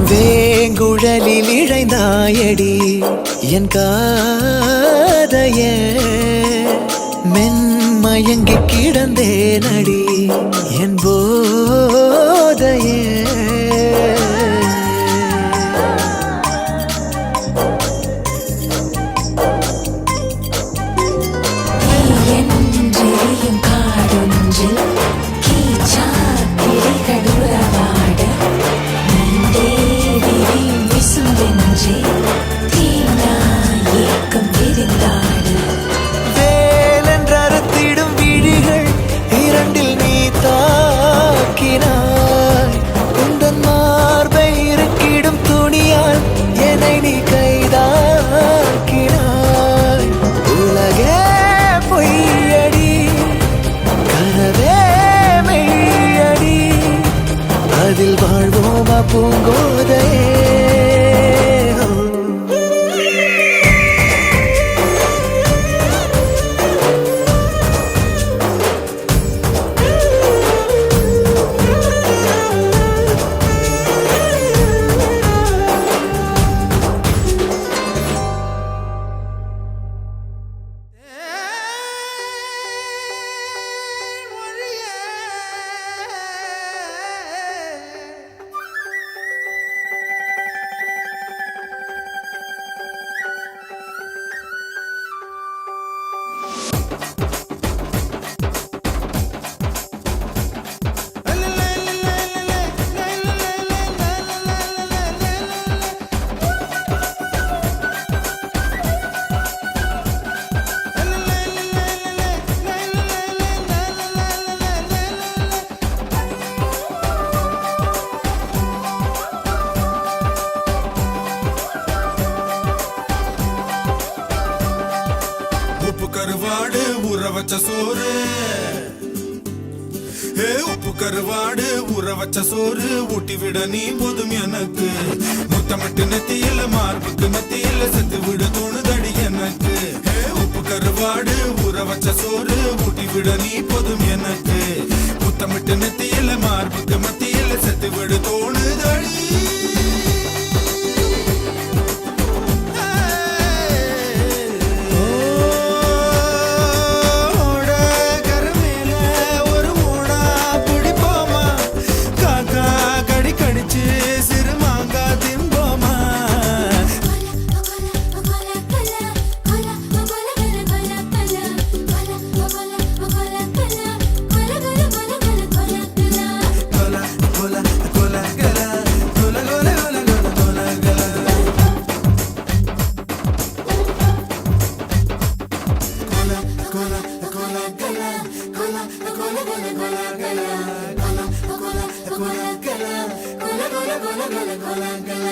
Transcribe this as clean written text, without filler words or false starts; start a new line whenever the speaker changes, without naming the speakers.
வேங்குழலில் இழைந்தாயடி என் காதைய மென்மயங்கி கிடந்தேனடி என் போதைய வேலென்றறுத்திடும் விழிகள் இரண்டில் நீ தாக்கினாய் உந்தன் மார்பை இருக்கிடும் துணியால் என்னை நீ கைதாக்கினாய் உலகே பொய்யடி கனவே மெய்யடி அதில் வாழ்வோமா பூங்கோதையே
கருவாடு ஊற வச்ச சோறு உப்பு கருவாடு ஊற வச்ச சோறு ஊட்டி விட நீ போதும் எனக்கு முத்தமிட்டு நெத்தியில மார்புக்கு மத்தியில செத்து விட தோணுதடி எனக்கு உப்பு கருவாடு ஊற வச்ச சோறு ஊட்டி விட நீ போதும் எனக்கு முத்தமிட்டு நெத்தியில மார்புக்கு மத்தியில செத்து விட தோணுதடி
Cola,